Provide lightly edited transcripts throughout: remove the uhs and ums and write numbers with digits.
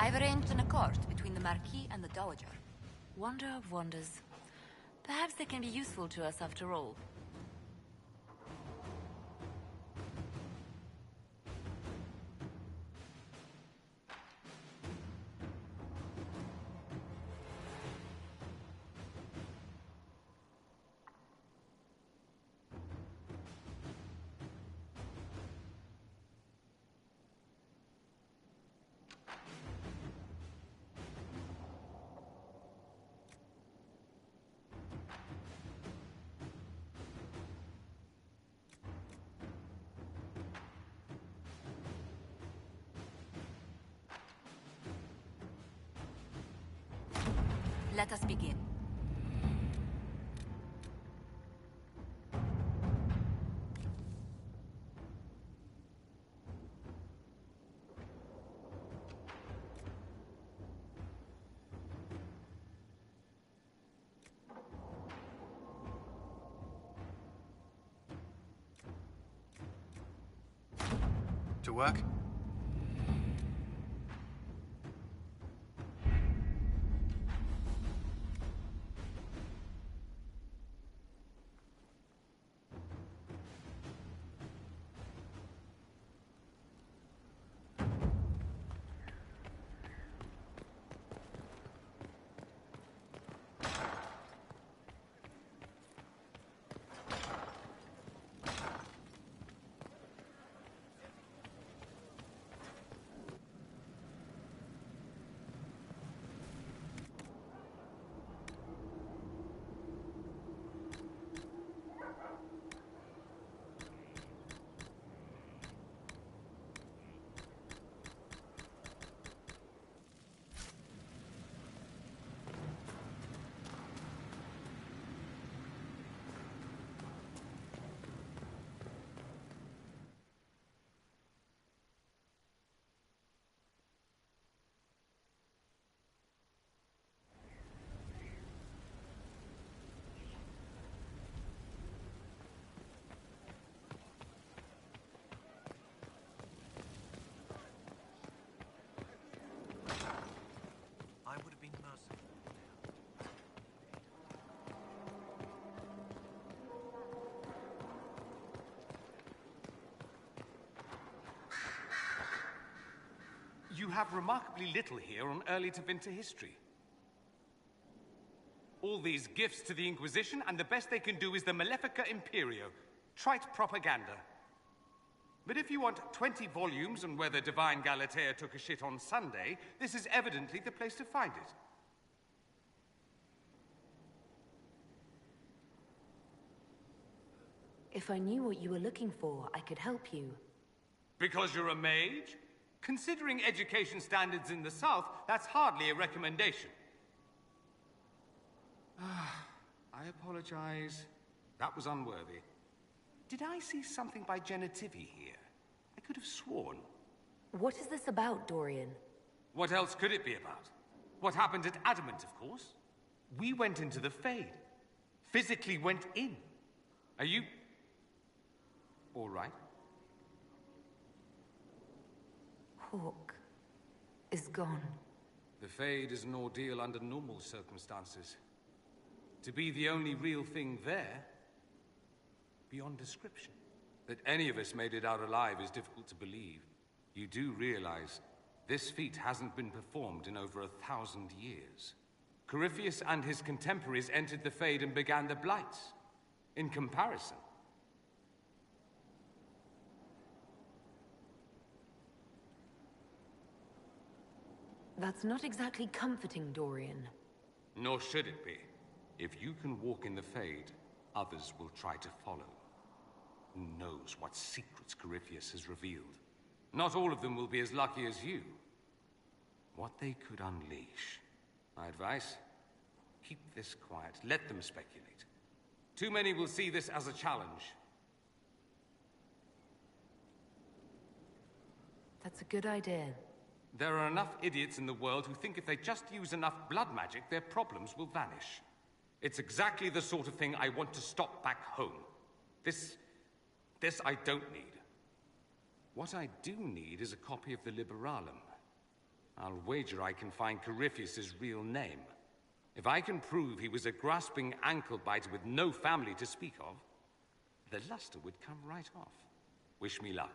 I've arranged an accord between the Marquis and the Dowager. Wonder of wonders. Perhaps they can be useful to us after all. Let us begin. To work? You have remarkably little here on early to winter history. All these gifts to the Inquisition, and the best they can do is the Malefica Imperio. Trite propaganda. But if you want 20 volumes on whether Divine Galatea took a shit on Sunday, this is evidently the place to find it. If I knew what you were looking for, I could help you. Because you're a mage? Considering education standards in the South, that's hardly a recommendation. I apologize. That was unworthy. Did I see something by Genitivi here? I could have sworn. What is this about, Dorian? What else could it be about? What happened at Adamant, of course. We went into the Fade. Physically went in. Are you... all right? Hawk is gone. The Fade is an ordeal under normal circumstances. To be the only real thing there, beyond description. That any of us made it out alive is difficult to believe. You do realize this feat hasn't been performed in over 1,000 years. Corypheus and his contemporaries entered the Fade and began the Blights. In comparison, that's not exactly comforting, Dorian. nor should it be. If you can walk in the Fade, others will try to follow. Who knows what secrets Corypheus has revealed? Not all of them will be as lucky as you. What they could unleash. My advice? Keep this quiet. Let them speculate. Too many will see this as a challenge. That's a good idea. There are enough idiots in the world who think if they just use enough blood magic, their problems will vanish. It's exactly the sort of thing I want to stop back home. This I don't need. What I do need is a copy of the Liberalum. I'll wager I can find Corypheus's real name. If I can prove he was a grasping ankle-biter with no family to speak of, the luster would come right off. Wish me luck.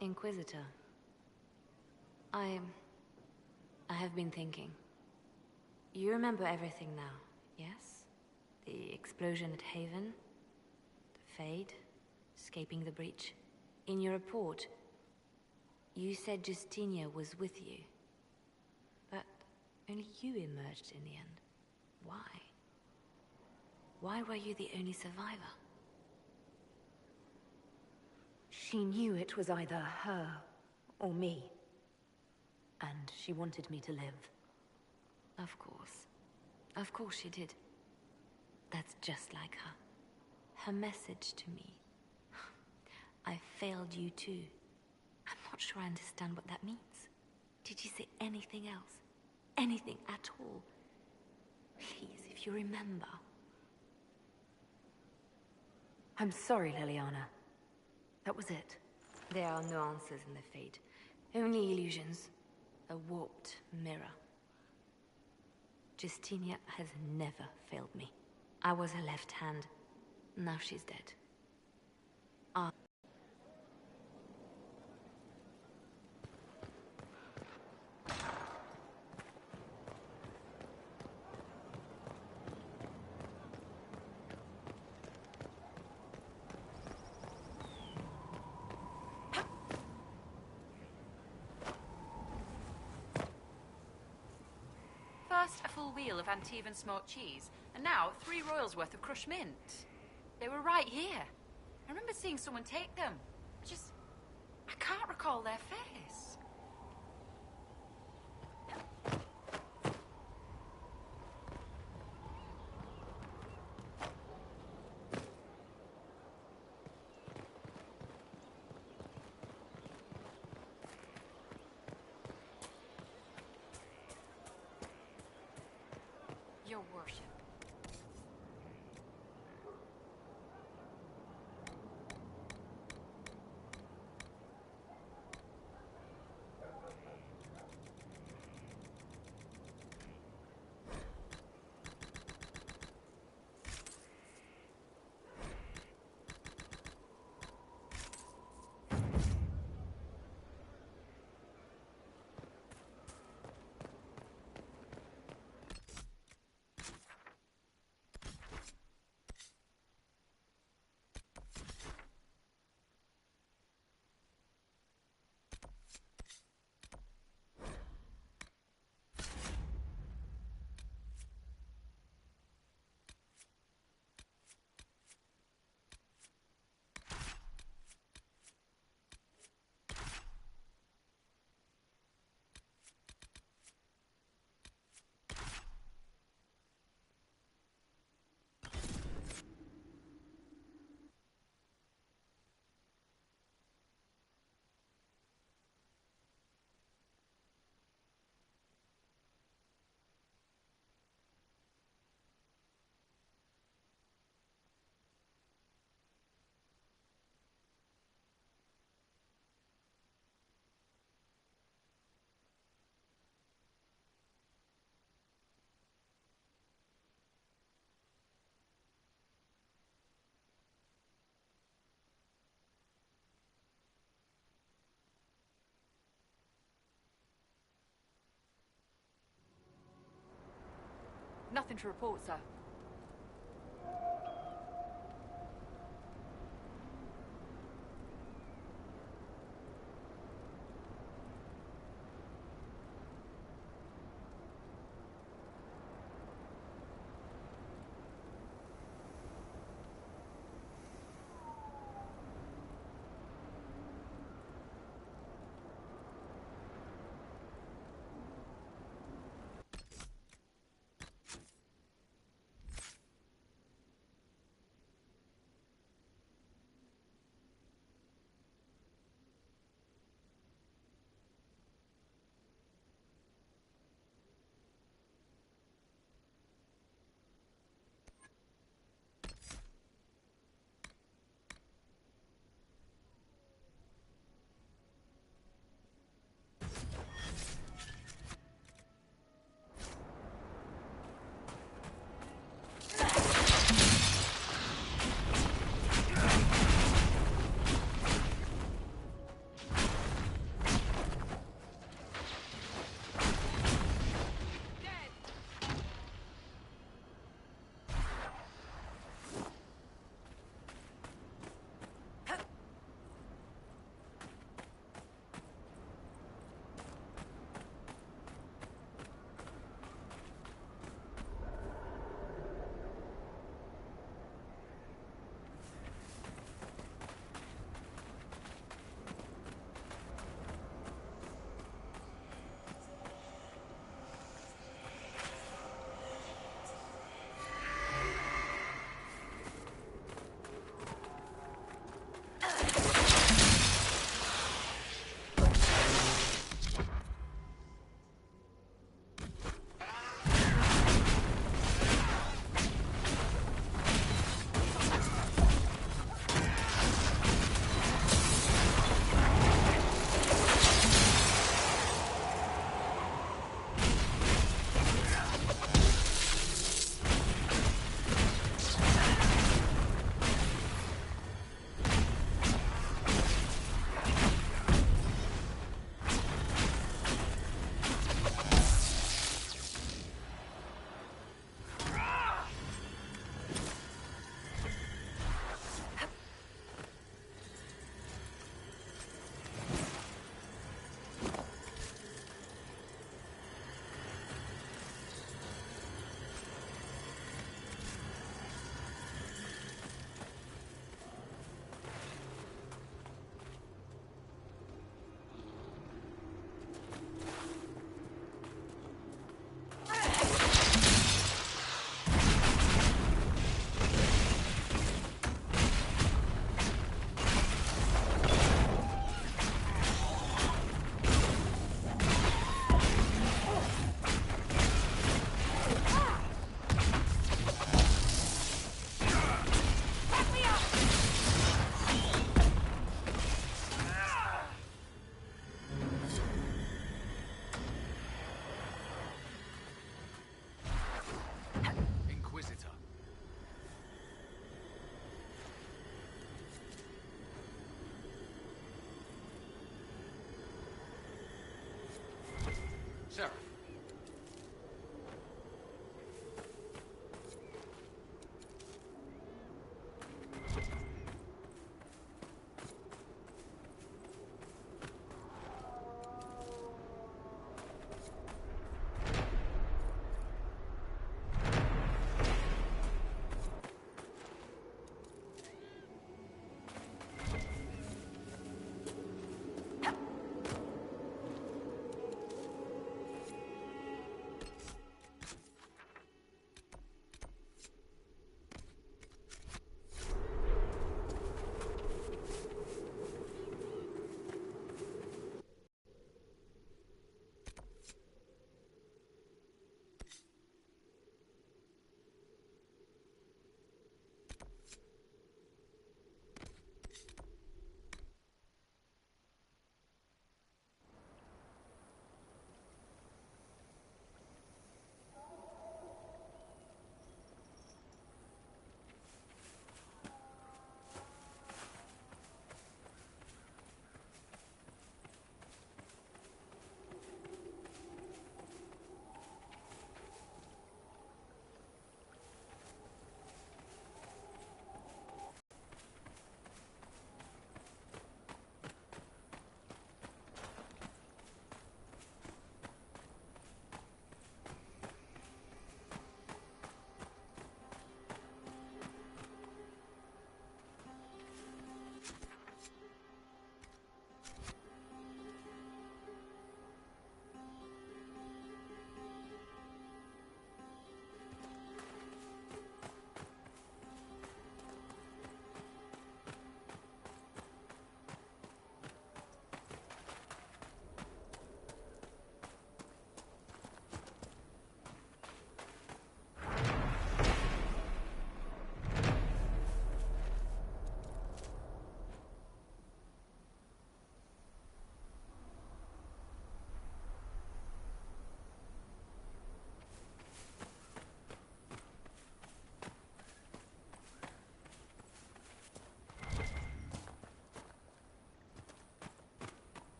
Inquisitor. I have been thinking. You remember everything now, yes? The explosion at Haven, the Fade, escaping the breach. In your report, you said Justinia was with you. But only you emerged in the end. Why? Why were you the only survivor? She knew it was either her or me. And she wanted me to live. Of course. Of course she did. That's just like her. Her message to me. I failed you too. I'm not sure I understand what that means. Did you say anything else? Anything at all? Please, if you remember. I'm sorry, Liliana. That was it. There are no answers in the Fate. Only illusions. A warped mirror. Justinia has never failed me. I was her left hand. Now she's dead. First, a full wheel of Antivan smoked cheese, and now 3 royals worth of crushed mint. They were right here. I remember seeing someone take them. I can't recall their face. Your worship. Nothing to report, sir.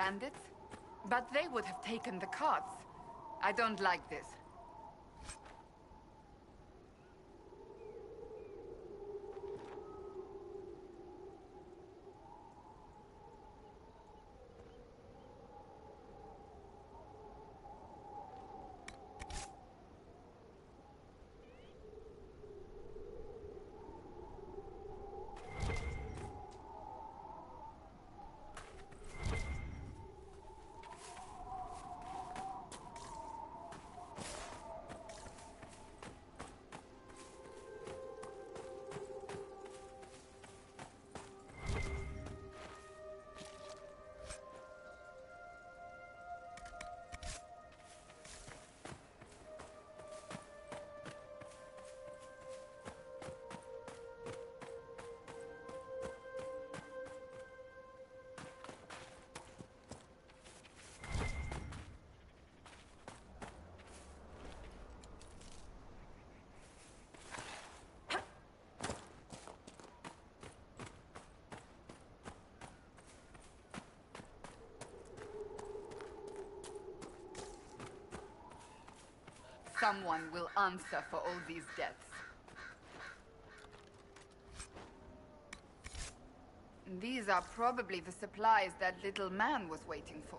bandits, but they would have taken the carts. I don't like this. Someone will answer for all these deaths. These are probably the supplies that little man was waiting for.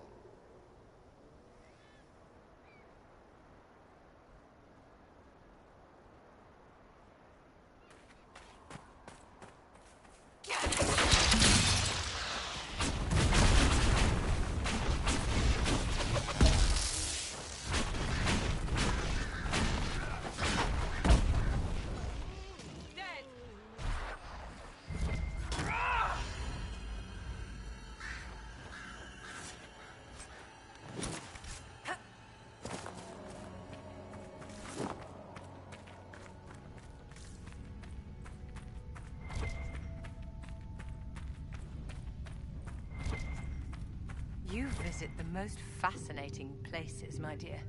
You visit the most fascinating places, my dear.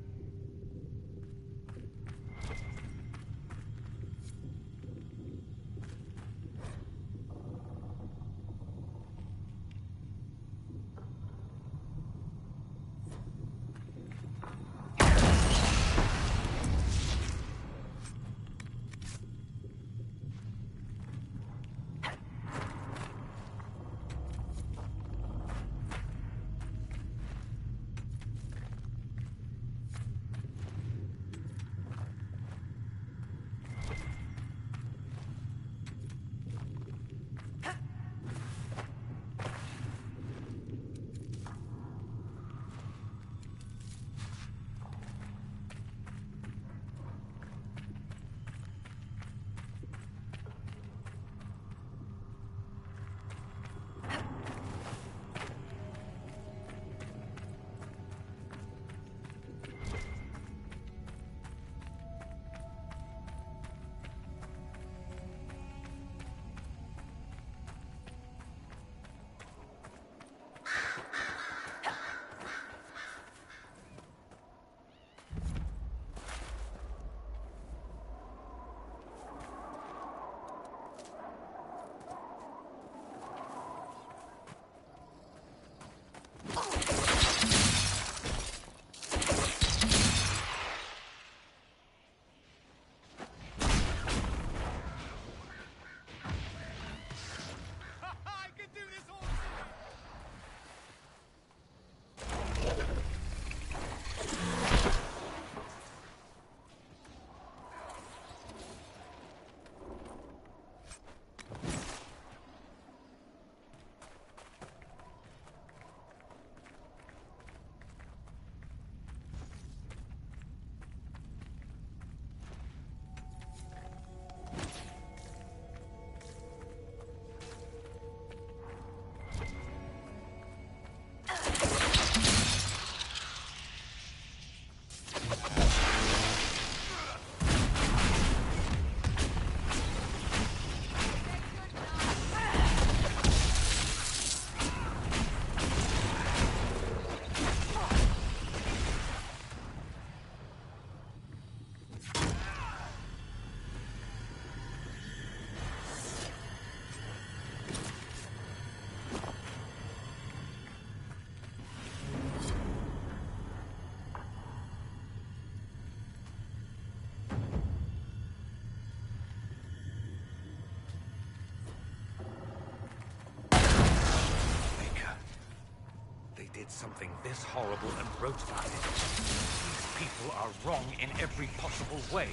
this horrible and wrote about it. These people are wrong in every possible way.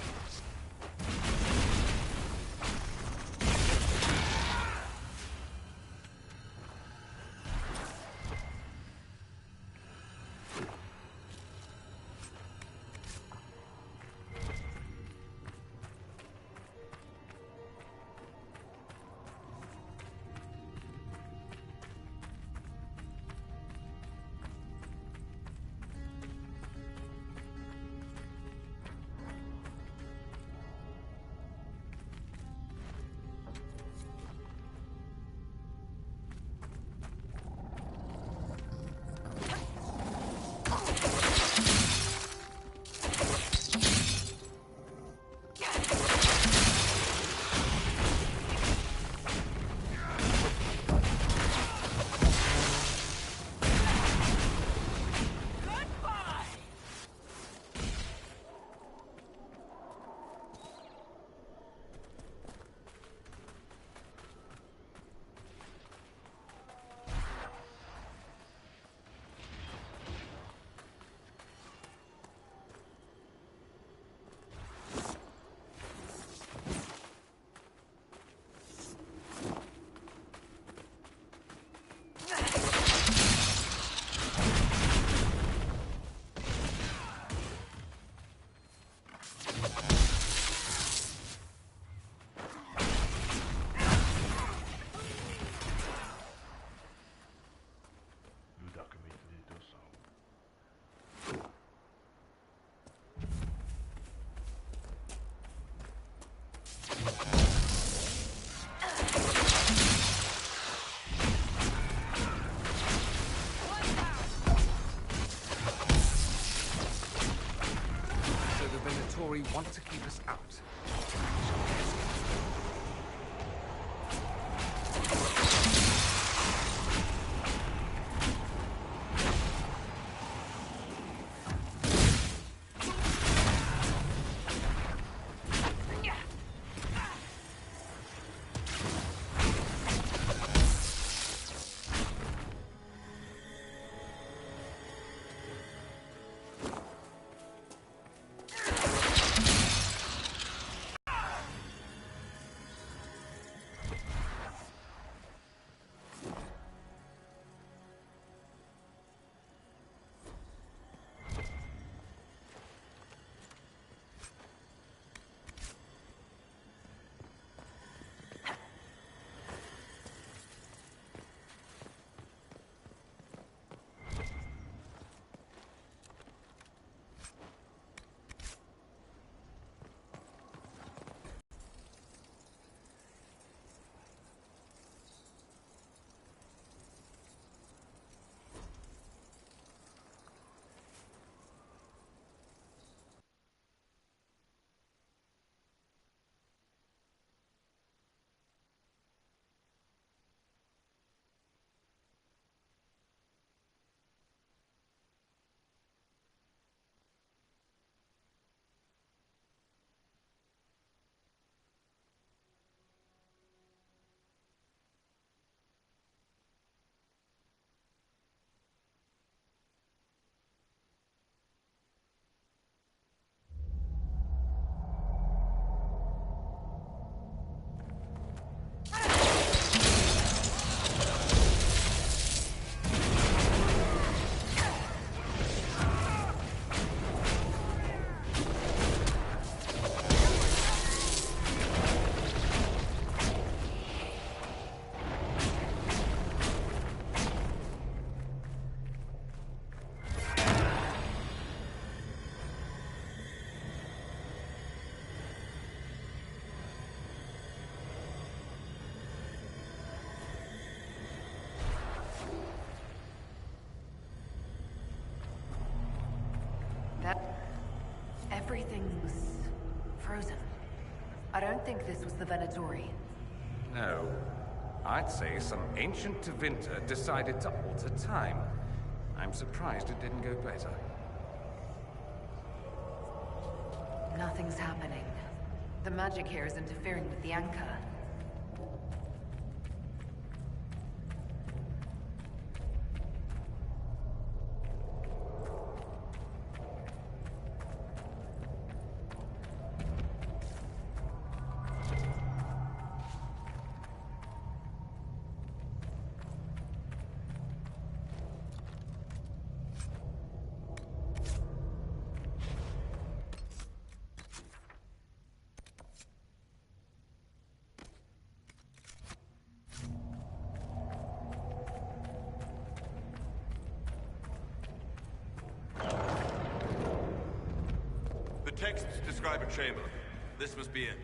Want to keep us out. Everything's frozen. I don't think this was the Venatori. No. I'd say some ancient Tevinter decided to alter time. I'm surprised it didn't go better. Nothing's happening. The magic here is interfering with the anchor. The texts describe a chamber. This must be it.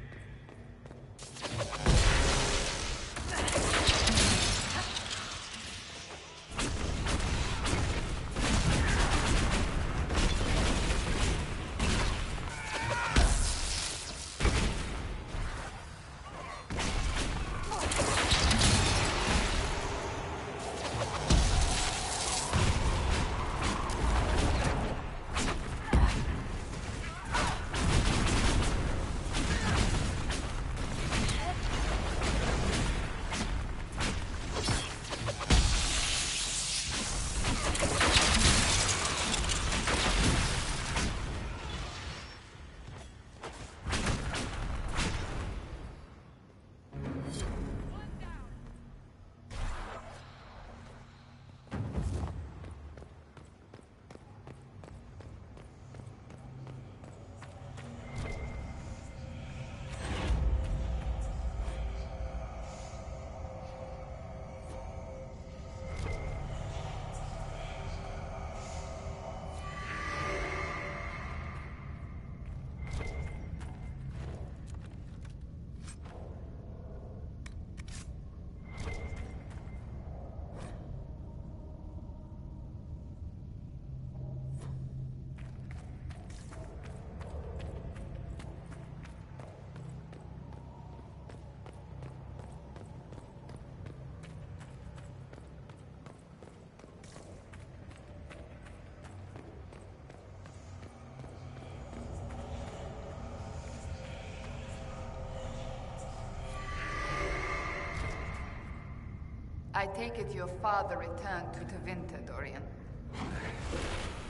I take it your father returned to Tevinter, Dorian.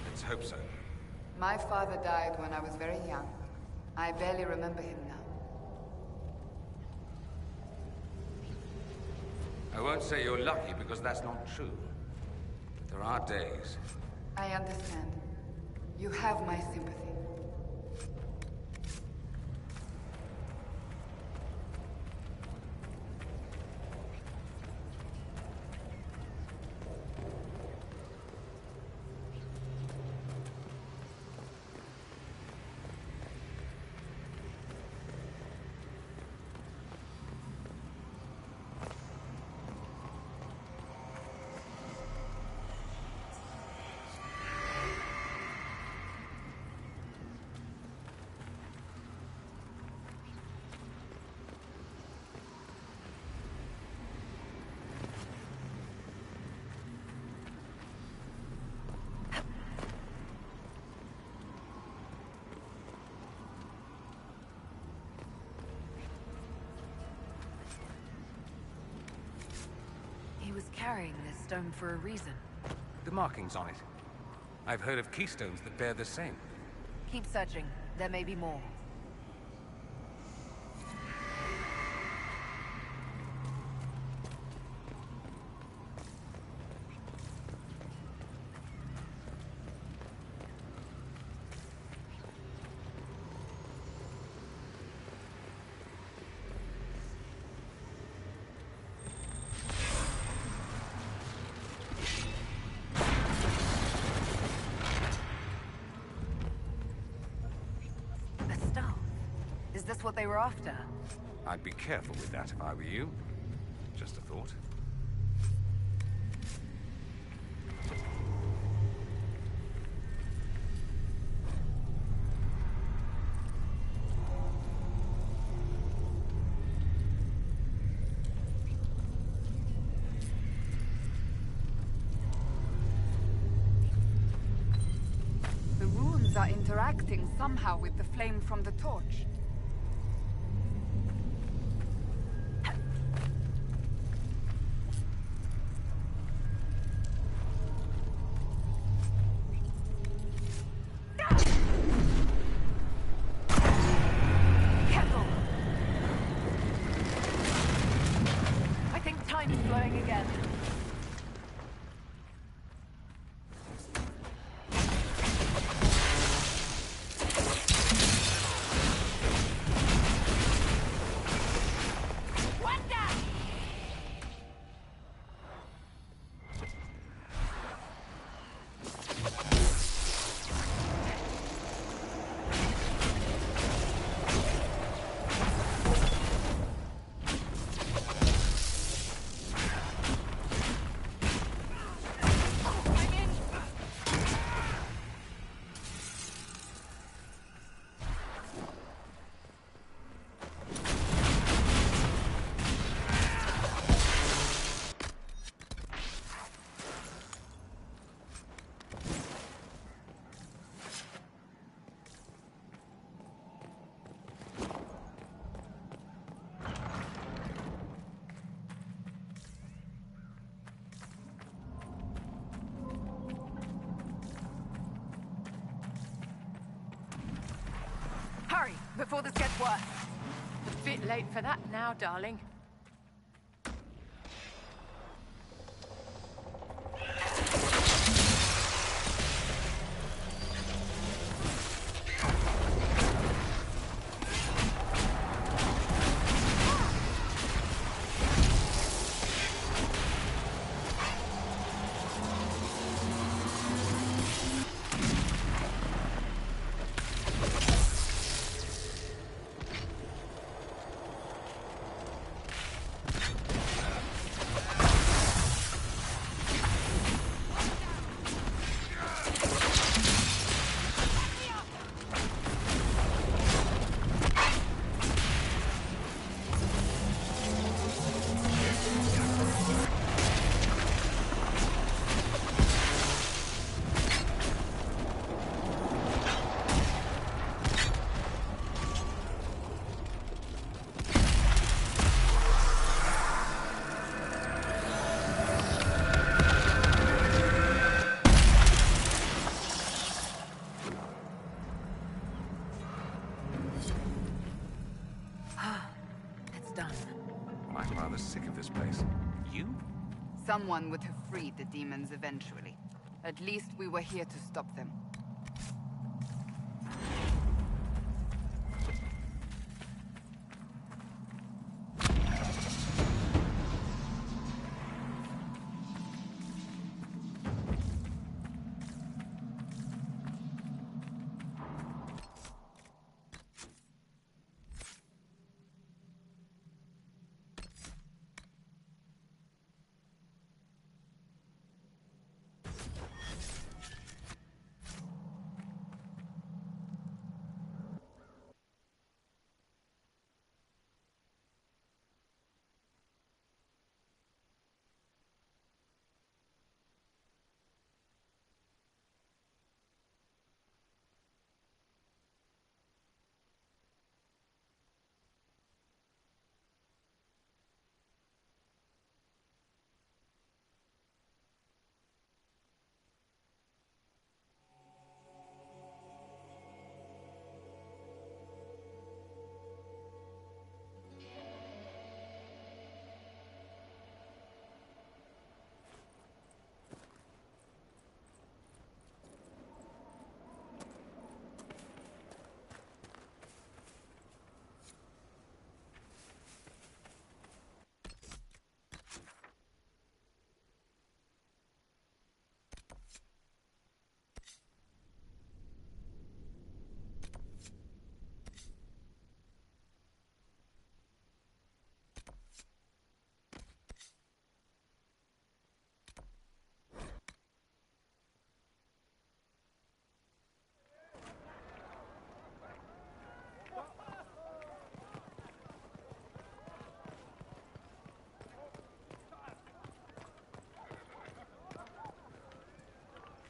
Let's hope so. My father died when I was very young. I barely remember him now. I won't say you're lucky because that's not true. But there are days. I understand. You have my sympathy. He was carrying this stone for a reason. The markings on it. I've heard of keystones that bear the same. Keep searching. There may be more. Is this what they were after? I'd be careful with that if I were you. Just a thought. The runes are interacting somehow with the flame from the torch. Hurry, before this gets worse. A bit late for that now, darling. I'm rather sick of this place. You? Someone would have freed the demons eventually. At least we were here to stop them.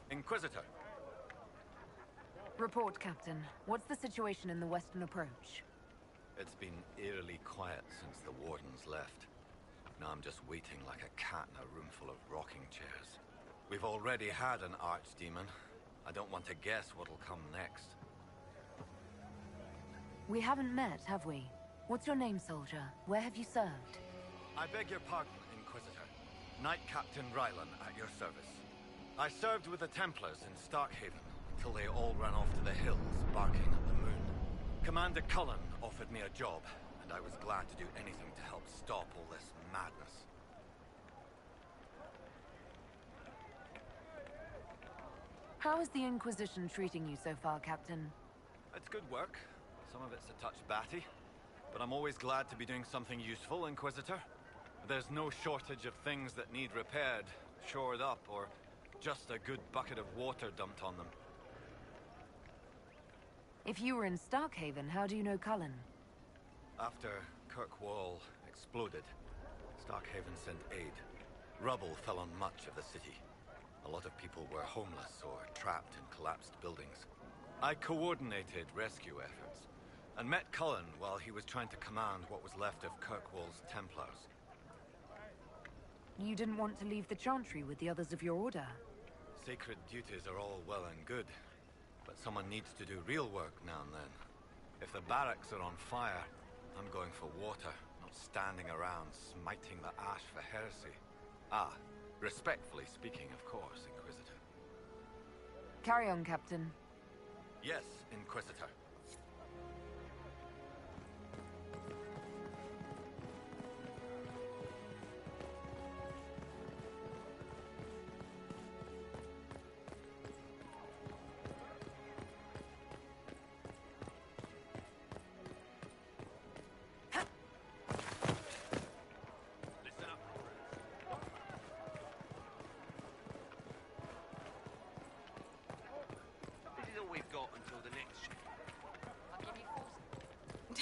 Inquisitor. Report, Captain. What's the situation in the western approach? It's been eerily quiet since the wardens left. Now I'm just waiting like a cat in a room full of rocking chairs. We've already had an archdemon. I don't want to guess what'll come next. We haven't met, have we? What's your name, soldier? Where have you served? I beg your pardon, Inquisitor. Knight Captain Rylan at your service. I served with the Templars in Starkhaven until they all ran off to the hills, barking at the moon. Commander Cullen offered me a job, and I was glad to do anything to help stop all this madness. How is the Inquisition treating you so far, Captain? It's good work. Some of it's a touch batty, but I'm always glad to be doing something useful, Inquisitor. There's no shortage of things that need repaired, shored up, or just a good bucket of water dumped on them. If you were in Starkhaven, how do you know Cullen? After Kirkwall exploded, Starkhaven sent aid. Rubble fell on much of the city. A lot of people were homeless or trapped in collapsed buildings. I coordinated rescue efforts, and met Cullen while he was trying to command what was left of Kirkwall's Templars. You didn't want to leave the Chantry with the others of your order? Sacred duties are all well and good, but someone needs to do real work now and then. If the barracks are on fire, I'm going for water, not standing around smiting the ash for heresy. Ah, respectfully speaking, of course, Inquisitor. Carry on, Captain. Yes, Inquisitor.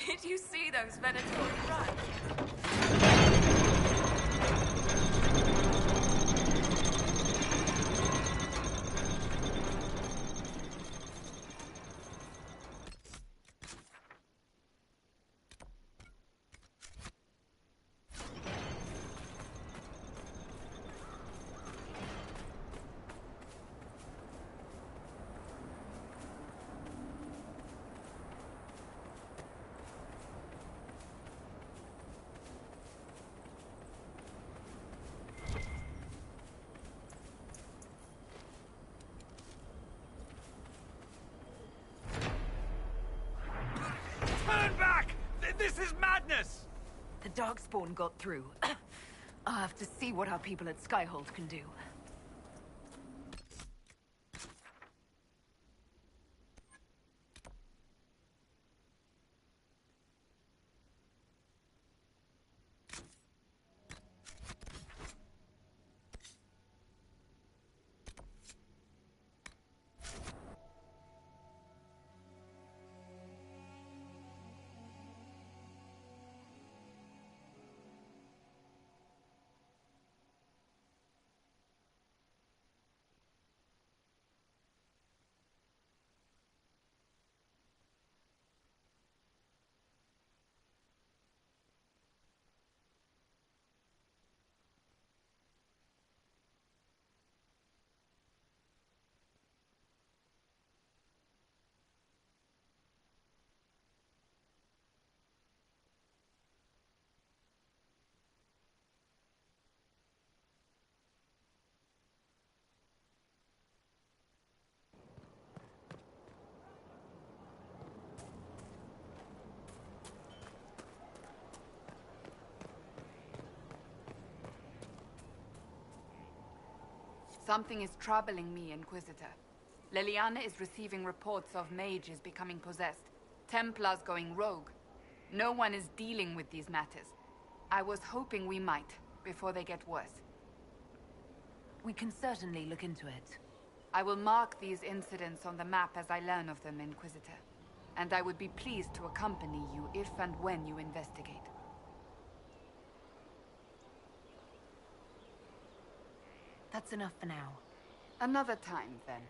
Did you see those Venatori runs? Turn back! This is madness! The Darkspawn got through. I'll have to see what our people at Skyhold can do. Something is troubling me, Inquisitor. Leliana is receiving reports of mages becoming possessed, Templars going rogue. No one is dealing with these matters. I was hoping we might, before they get worse. We can certainly look into it. I will mark these incidents on the map as I learn of them, Inquisitor. And I would be pleased to accompany you if and when you investigate. That's enough for now. Another time, then.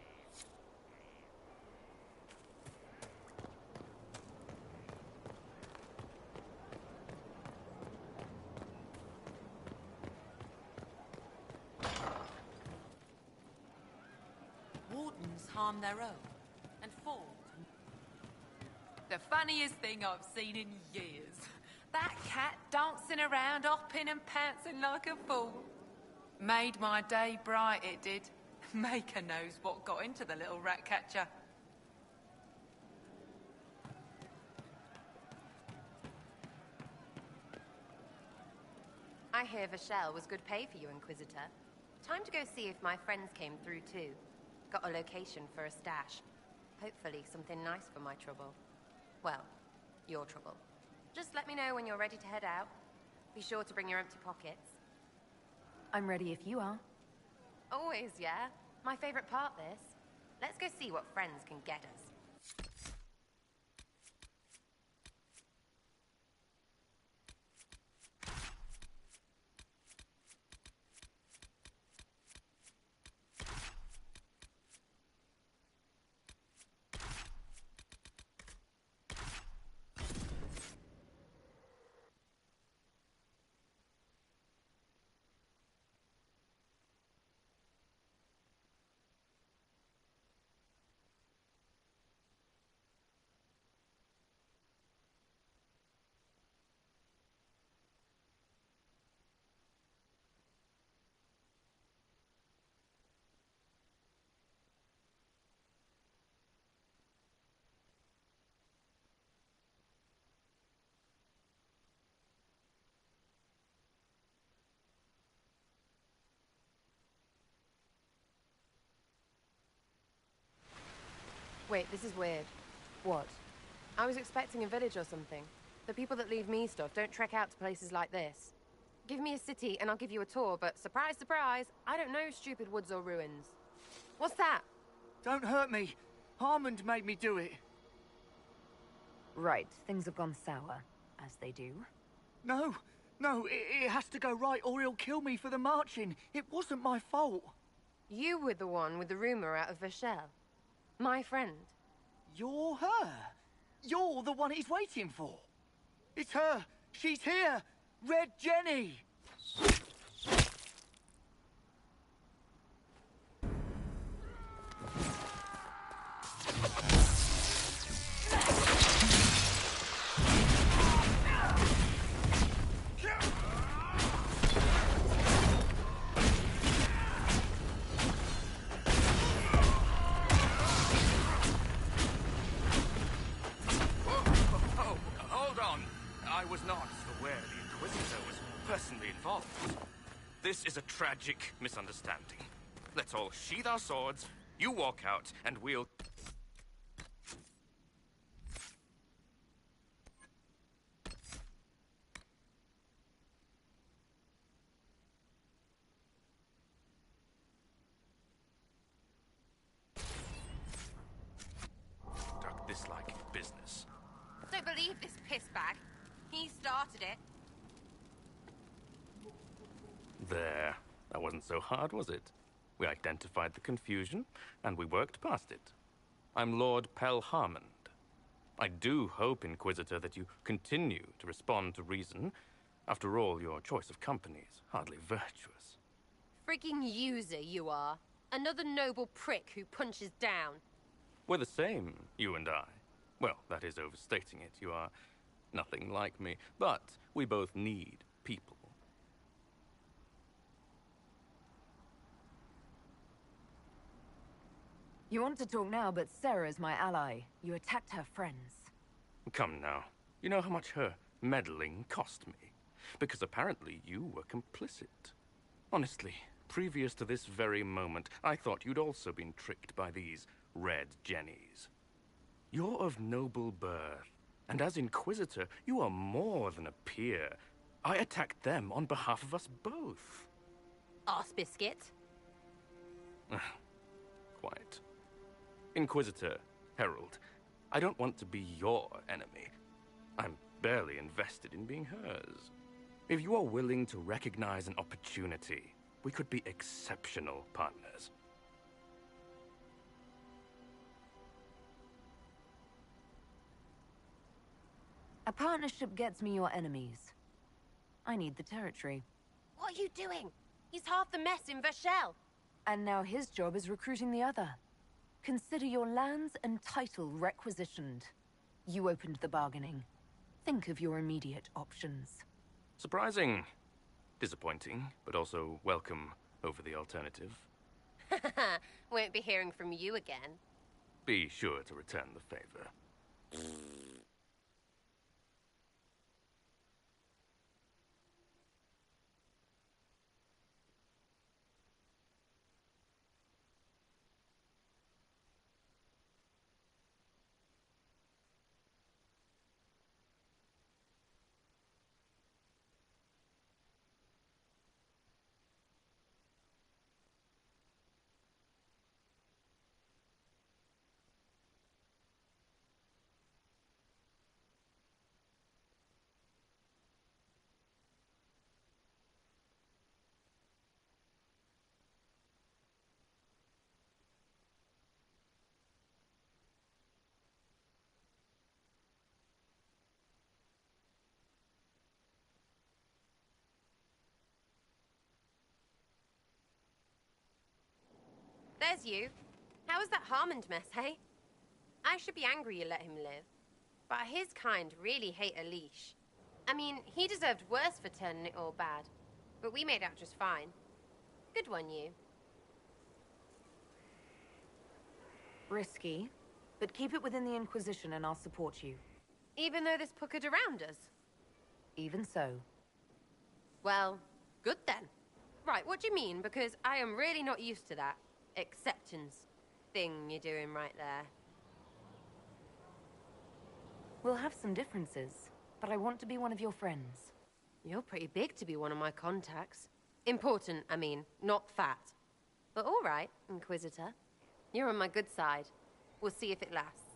Wardens harm their own and fall. The funniest thing I've seen in years. That cat dancing around, hopping and pouncing like a fool. Made my day bright, it did. Maker knows what got into the little rat catcher. I hear Vashel was good pay for you, Inquisitor. Time to go see if my friends came through too. Got a location for a stash. Hopefully something nice for my trouble. Well, your trouble. Just let me know when you're ready to head out. Be sure to bring your empty pockets. I'm ready if you are. Always, yeah. My favorite part, this. Let's go see what friends can get us. Wait, this is weird. What? I was expecting a village or something. The people that leave me stuff don't trek out to places like this. Give me a city and I'll give you a tour, but surprise, surprise, I don't know stupid woods or ruins. What's that? Don't hurt me. Harmond made me do it. Right, things have gone sour, as they do. No, it has to go right or he'll kill me for the marching. It wasn't my fault. You were the one with the rumor out of Vashel. My friend. You're her. You're the one he's waiting for. It's her. She's here. Red Jenny. This is a tragic misunderstanding. Let's all sheathe our swords, you walk out, and we'll... Conduct this like business. Don't believe this pissbag. He started it. There. That wasn't so hard, was it? We identified the confusion, and we worked past it. I'm Lord Pel Harmond. I do hope, Inquisitor, that you continue to respond to reason. After all, your choice of company is hardly virtuous. Freaking user, you are. Another noble prick who punches down. We're the same, you and I. Well, that is overstating it. You are nothing like me. But we both need people. You want to talk now, but Sarah's my ally. You attacked her friends. Come now. You know how much her meddling cost me? Because apparently you were complicit. Honestly, previous to this very moment, I thought you'd also been tricked by these Red Jennies. You're of noble birth, and as Inquisitor, you are more than a peer. I attacked them on behalf of us both. Arse biscuit. Quite. Inquisitor, Herald, I don't want to be your enemy. I'm barely invested in being hers. If you are willing to recognize an opportunity, we could be exceptional partners. A partnership gets me your enemies. I need the territory. What are you doing? He's half the mess in Vashel. And now his job is recruiting the other. Consider your lands and title requisitioned. You opened the bargaining. Think of your immediate options. Surprising. Disappointing, but also welcome over the alternative. Won't be hearing from you again. Be sure to return the favor. There's you. How was that Harmond mess, hey? I should be angry you let him live. But his kind really hate a leash. I mean, he deserved worse for turning it all bad. But we made out just fine. Good one, you. Risky, but keep it within the Inquisition and I'll support you. Even though this puckered around us? Even so. Well, good then. Right, what do you mean? Because I am really not used to that acceptance thing you're doing right there. We'll have some differences, but I want to be one of your friends. You're pretty big to be one of my contacts. Important, I mean, not fat. But all right, Inquisitor. You're on my good side. We'll see if it lasts.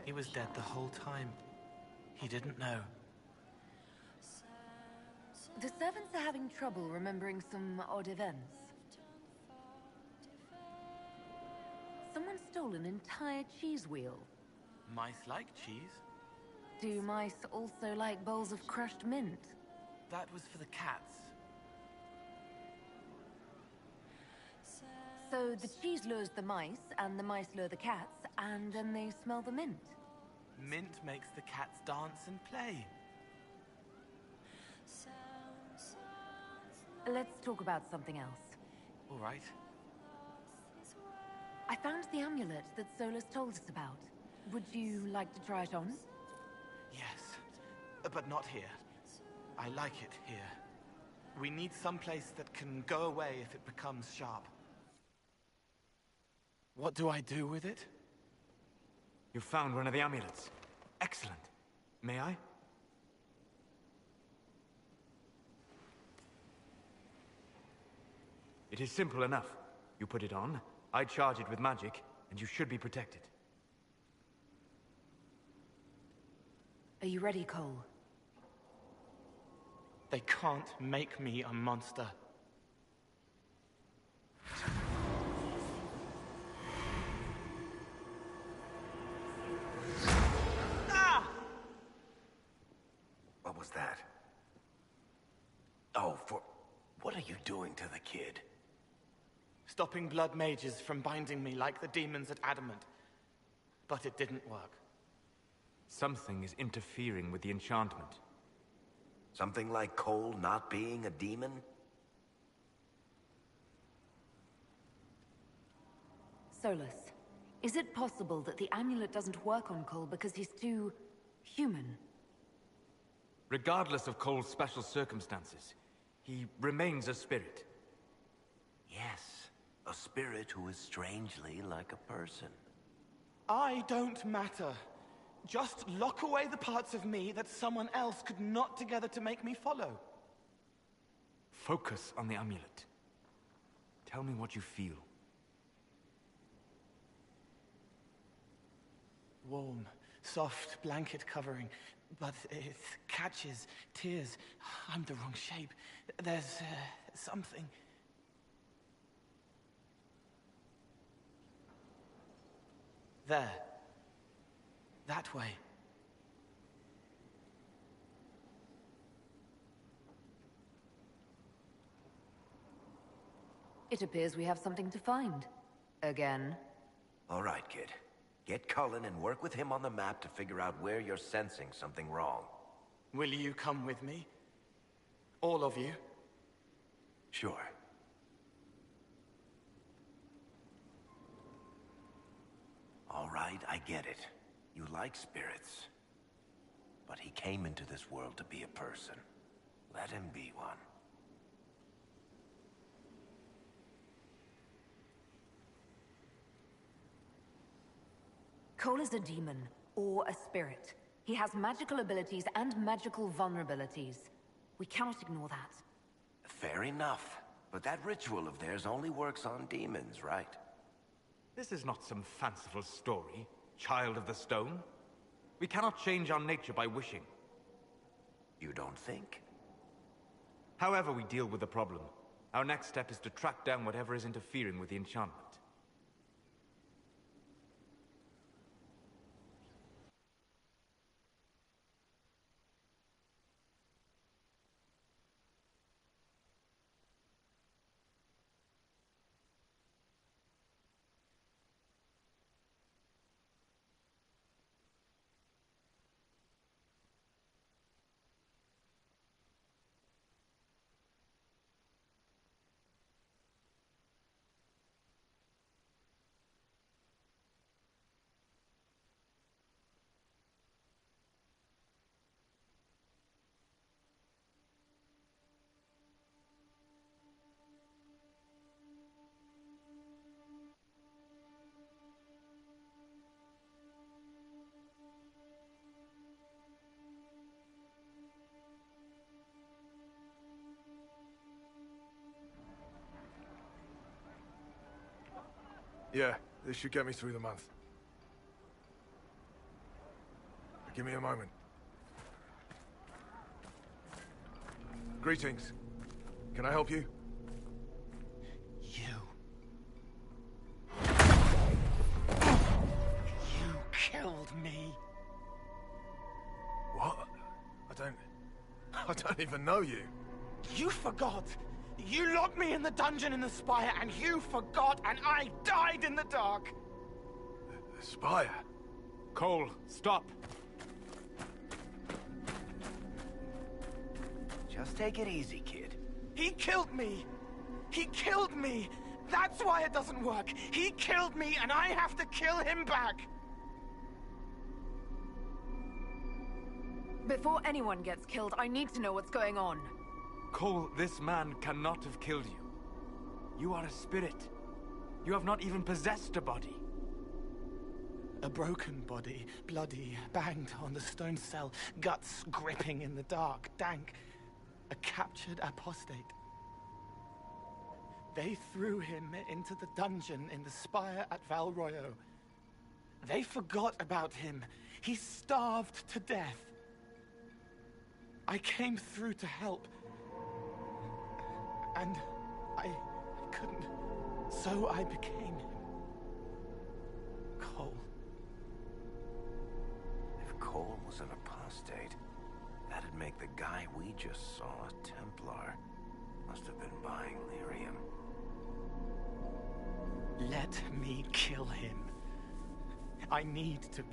He was dead the whole time. He didn't know. The servants are having trouble remembering some odd events. Someone stole an entire cheese wheel. Mice like cheese. Do mice also like bowls of crushed mint? That was for the cats. So the cheese lures the mice, and the mice lure the cats, and then they smell the mint. Mint makes the cats dance and play. Let's talk about something else. All right. I found the amulet that Solus told us about. Would you like to try it on? Yes, but not here. I like it here. We need someplace that can go away if it becomes sharp. What do I do with it? You found one of the amulets. Excellent. May I? It is simple enough. You put it on, I charge it with magic, and you should be protected. Are you ready, Cole? They can't make me a monster. What was that? Oh, what are you doing to the kid? Stopping blood mages from binding me like the demons at Adamant. But it didn't work. Something is interfering with the enchantment. Something like Cole not being a demon? Solus, is it possible that the amulet doesn't work on Cole because he's too... human? Regardless of Cole's special circumstances, he remains a spirit. Yes, a spirit who is strangely like a person. I don't matter. Just lock away the parts of me that someone else could knot together to make me follow. Focus on the amulet. Tell me what you feel. Warm, soft blanket covering, but it catches tears. I'm the wrong shape. There's something. There. That way. It appears we have something to find. Again. All right, kid. Get Cullen and work with him on the map to figure out where you're sensing something wrong. Will you come with me? All of you? Sure. All right, I get it. You like spirits. But he came into this world to be a person. Let him be one. Cole is a demon, or a spirit. He has magical abilities and magical vulnerabilities. We cannot ignore that. Fair enough. But that ritual of theirs only works on demons, right? This is not some fanciful story, child of the stone. We cannot change our nature by wishing. You don't think? However we deal with the problem, our next step is to track down whatever is interfering with the enchantment. Yeah, this should get me through the month. Give me a moment. Greetings. Can I help you? You killed me. What? I don't even know you. You forgot. You locked me in the dungeon in the Spire, and you forgot, and I died in the dark. The Spire? Cole, stop. Just take it easy, kid. He killed me. He killed me. That's why it doesn't work. He killed me, and I have to kill him back. Before anyone gets killed, I need to know what's going on. Cole, this man cannot have killed you. You are a spirit. You have not even possessed a body. A broken body, bloody, banged on the stone cell, guts gripping in the dark, dank. A captured apostate. They threw him into the dungeon in the Spire at Val Royo. They forgot about him. He starved to death. I came through to help. And I couldn't. So I became him. Cole. If Cole was an apostate, that'd make the guy we just saw a Templar. Must have been buying lyrium. Let me kill him. I need to.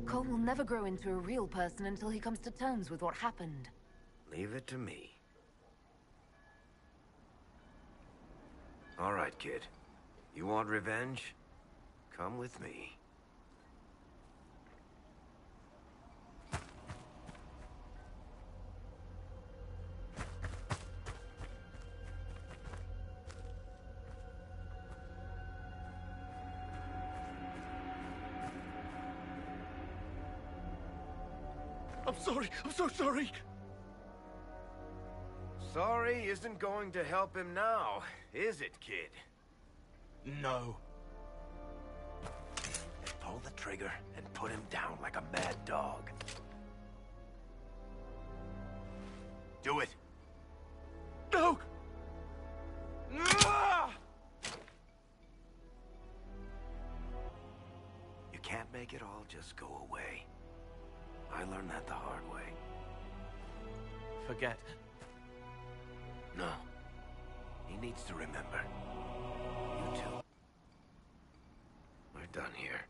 Cole will never grow into a real person until he comes to terms with what happened. Leave it to me. All right, kid. You want revenge? Come with me. I'm sorry. I'm so sorry. Sorry isn't going to help him now, is it, kid? No. Pull the trigger and put him down like a mad dog. Do it. No! You can't make it all just go away. I learned that the hard way. Forget. No. He needs to remember. You too. We're done here.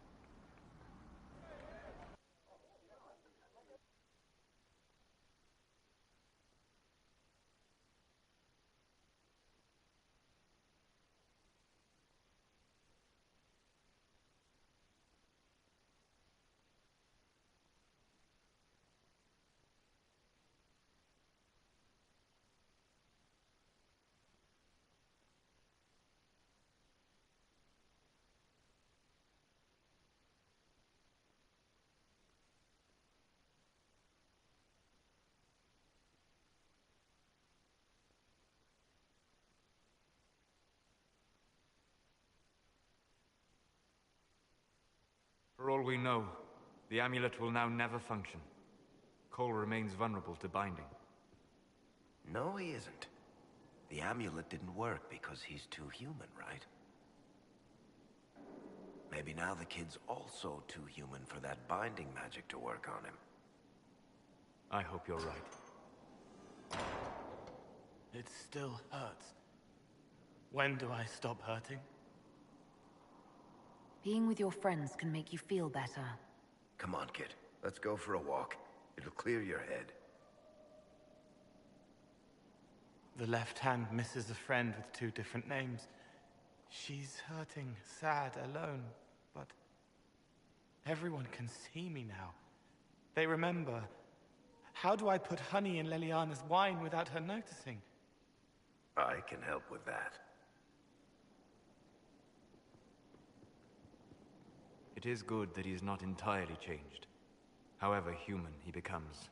For all we know, the amulet will now never function. Cole remains vulnerable to binding. No, he isn't. The amulet didn't work because he's too human, right? Maybe now the kid's also too human for that binding magic to work on him. I hope you're right. It still hurts. When do I stop hurting? Being with your friends can make you feel better. Come on, kid. Let's go for a walk. It'll clear your head. The left hand misses a friend with 2 different names. She's hurting, sad, alone, but everyone can see me now. They remember. How do I put honey in Leliana's wine without her noticing? I can help with that. It is good that he is not entirely changed. However human he becomes,